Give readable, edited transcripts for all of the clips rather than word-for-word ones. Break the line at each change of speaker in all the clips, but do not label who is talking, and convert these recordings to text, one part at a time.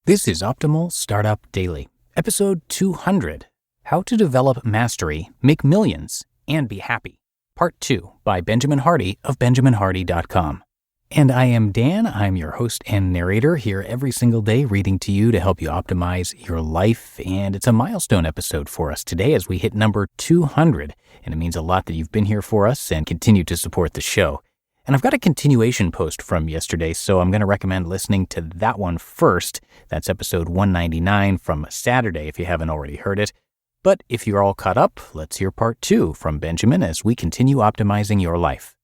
This is Optimal Startup Daily, episode 200, How to Develop Mastery, Make Millions, and Be Happy, Part 2 by Benjamin Hardy of benjaminhardy.com. And I am Dan, I'm your host and narrator here every single day reading to you to help you optimize your life, and it's a milestone episode for us today as we hit number 200, and it means a lot that you've been here for us and continue to support the show. And I've got a continuation post from yesterday, so I'm going to recommend listening to that one first. That's episode 199 from Saturday if you haven't already heard it. But if you're all caught up, let's hear part 2 from Benjamin as we continue optimizing your life.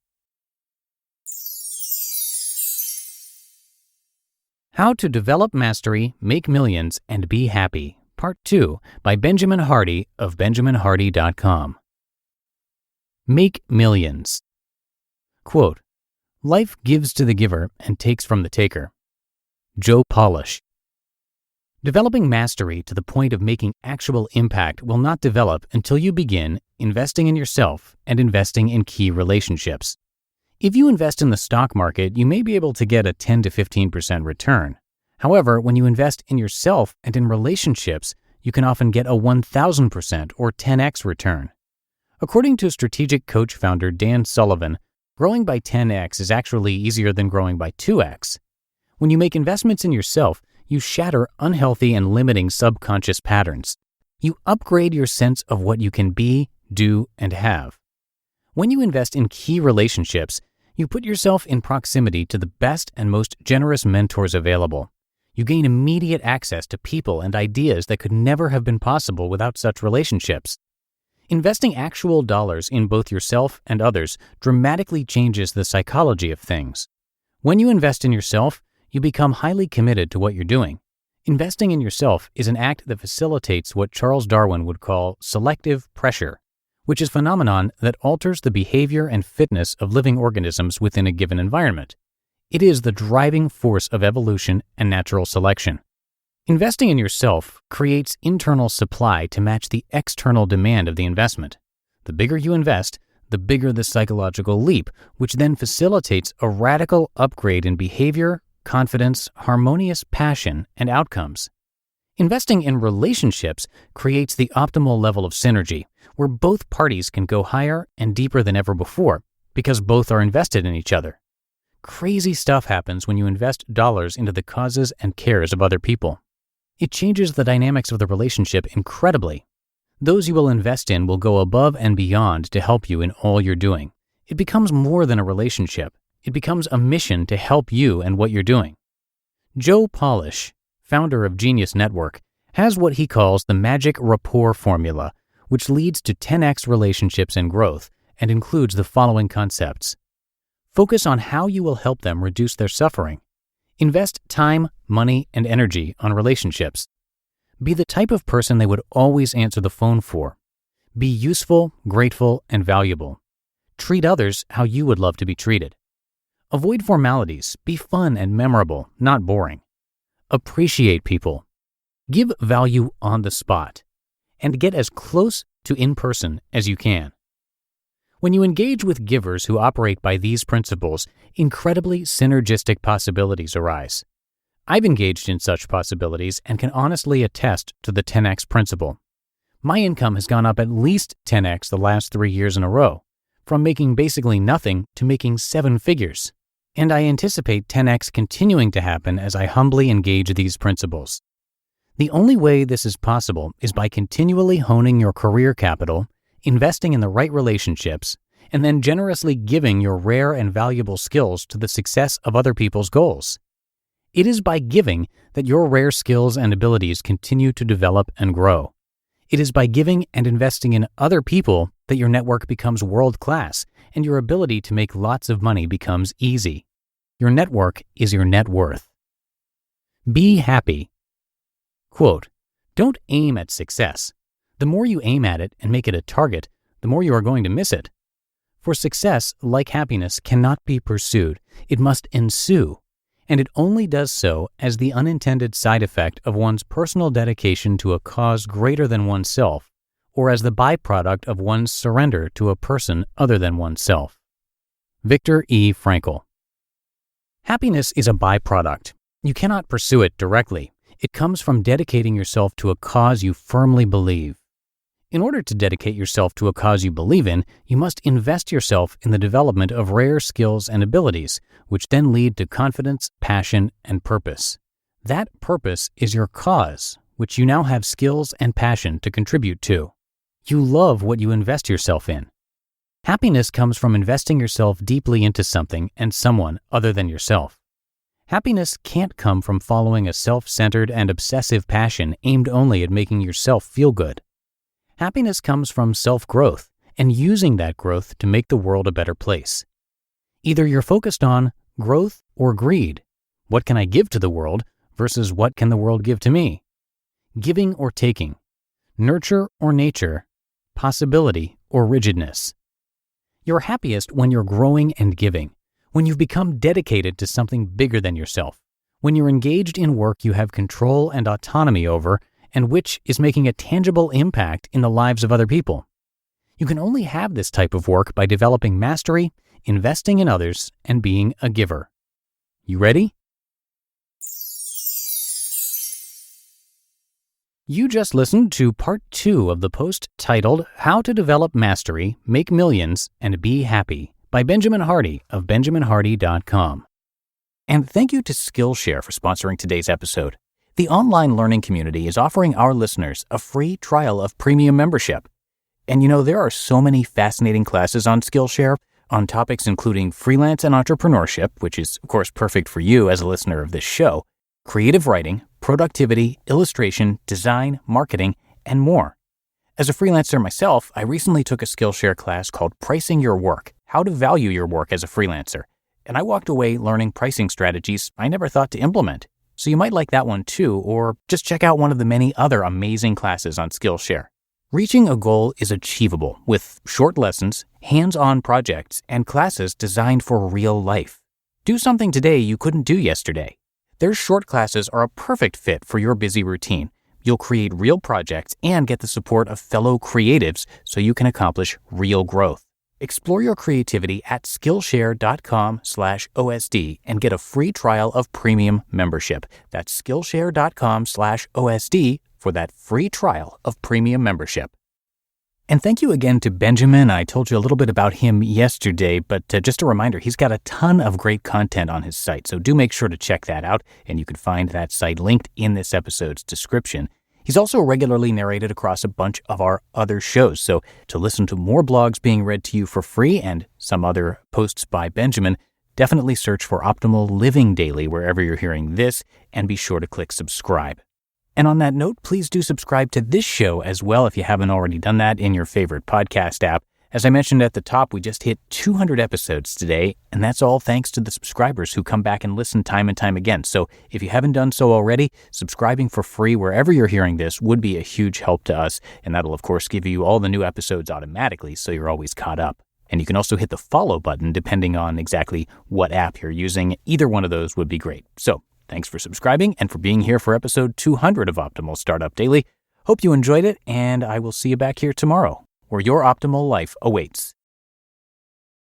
How to Develop Mastery, Make Millions, and Be Happy, Part 2 by Benjamin Hardy of benjaminhardy.com. Make millions. Quote, "Life gives to the giver and takes from the taker." Joe Polish. Developing mastery to the point of making actual impact will not develop until you begin investing in yourself and investing in key relationships. If you invest in the stock market, you may be able to get a 10 to 15% return. However, when you invest in yourself and in relationships, you can often get a 1,000% or 10x return. According to strategic coach founder Dan Sullivan, growing by 10x is actually easier than growing by 2x. When you make investments in yourself, you shatter unhealthy and limiting subconscious patterns. You upgrade your sense of what you can be, do, and have. When you invest in key relationships, you put yourself in proximity to the best and most generous mentors available. You gain immediate access to people and ideas that could never have been possible without such relationships. Investing actual dollars in both yourself and others dramatically changes the psychology of things. When you invest in yourself, you become highly committed to what you're doing. Investing in yourself is an act that facilitates what Charles Darwin would call selective pressure, which is a phenomenon that alters the behavior and fitness of living organisms within a given environment. It is the driving force of evolution and natural selection. Investing in yourself creates internal supply to match the external demand of the investment. The bigger you invest, the bigger the psychological leap, which then facilitates a radical upgrade in behavior, confidence, harmonious passion, and outcomes. Investing in relationships creates the optimal level of synergy, where both parties can go higher and deeper than ever before, because both are invested in each other. Crazy stuff happens when you invest dollars into the causes and cares of other people. It changes the dynamics of the relationship incredibly. Those you will invest in will go above and beyond to help you in all you're doing. It becomes more than a relationship. It becomes a mission to help you and what you're doing. Joe Polish, founder of Genius Network, has what he calls the magic rapport formula, which leads to 10x relationships and growth, and includes the following concepts. Focus on how you will help them reduce their suffering. Invest time, money, and energy on relationships. Be the type of person they would always answer the phone for. Be useful, grateful, and valuable. Treat others how you would love to be treated. Avoid formalities. Be fun and memorable, not boring. Appreciate people. Give value on the spot. And get as close to in-person as you can. When you engage with givers who operate by these principles, incredibly synergistic possibilities arise. I've engaged in such possibilities and can honestly attest to the 10x principle. My income has gone up at least 10x the last 3 years in a row, from making basically nothing to making 7 figures. And I anticipate 10x continuing to happen as I humbly engage these principles. The only way this is possible is by continually honing your career capital, investing in the right relationships, and then generously giving your rare and valuable skills to the success of other people's goals. It is by giving that your rare skills and abilities continue to develop and grow. It is by giving and investing in other people that your network becomes world-class and your ability to make lots of money becomes easy. Your network is your net worth. Be happy. Quote, "Don't aim at success. The more you aim at it and make it a target, the more you are going to miss it. For success, like happiness, cannot be pursued. It must ensue. And it only does so as the unintended side effect of one's personal dedication to a cause greater than oneself, or as the byproduct of one's surrender to a person other than oneself." Viktor E. Frankl. Happiness is a byproduct. You cannot pursue it directly. It comes from dedicating yourself to a cause you firmly believe. In order to dedicate yourself to a cause you believe in, you must invest yourself in the development of rare skills and abilities, which then lead to confidence, passion, and purpose. That purpose is your cause, which you now have skills and passion to contribute to. You love what you invest yourself in. Happiness comes from investing yourself deeply into something and someone other than yourself. Happiness can't come from following a self-centered and obsessive passion aimed only at making yourself feel good. Happiness comes from self-growth and using that growth to make the world a better place. Either you're focused on growth or greed. What can I give to the world versus what can the world give to me? Giving or taking. Nurture or nature. Possibility or rigidness. You're happiest when you're growing and giving, when you've become dedicated to something bigger than yourself, when you're engaged in work you have control and autonomy over, and which is making a tangible impact in the lives of other people. You can only have this type of work by developing mastery, investing in others, and being a giver. You ready? You just listened to part 2 of the post titled How to Develop Mastery, Make Millions, and Be Happy by Benjamin Hardy of benjaminhardy.com. And thank you to Skillshare for sponsoring today's episode. The online learning community is offering our listeners a free trial of premium membership. And there are so many fascinating classes on Skillshare on topics including freelance and entrepreneurship, which is of course perfect for you as a listener of this show, creative writing, productivity, illustration, design, marketing, and more. As a freelancer myself, I recently took a Skillshare class called Pricing Your Work, How to Value Your Work as a Freelancer, and I walked away learning pricing strategies I never thought to implement. So you might like that one too, or just check out one of the many other amazing classes on Skillshare. Reaching a goal is achievable with short lessons, hands-on projects, and classes designed for real life. Do something today you couldn't do yesterday. Their short classes are a perfect fit for your busy routine. You'll create real projects and get the support of fellow creatives so you can accomplish real growth. Explore your creativity at Skillshare.com/OSD and get a free trial of premium membership. That's Skillshare.com/OSD for that free trial of premium membership. And thank you again to Benjamin. I told you a little bit about him yesterday, but just a reminder, he's got a ton of great content on his site, so do make sure to check that out, and you can find that site linked in this episode's description. He's also regularly narrated across a bunch of our other shows, so to listen to more blogs being read to you for free and some other posts by Benjamin, definitely search for Optimal Living Daily wherever you're hearing this, and be sure to click subscribe. And on that note, please do subscribe to this show as well if you haven't already done that in your favorite podcast app. As I mentioned at the top, we just hit 200 episodes today, and that's all thanks to the subscribers who come back and listen time and time again. So if you haven't done so already, subscribing for free wherever you're hearing this would be a huge help to us, and that'll of course give you all the new episodes automatically so you're always caught up. And you can also hit the follow button depending on exactly what app you're using. Either one of those would be great. So thanks for subscribing and for being here for episode 200 of Optimal Startup Daily. Hope you enjoyed it, and I will see you back here tomorrow, where your optimal life awaits.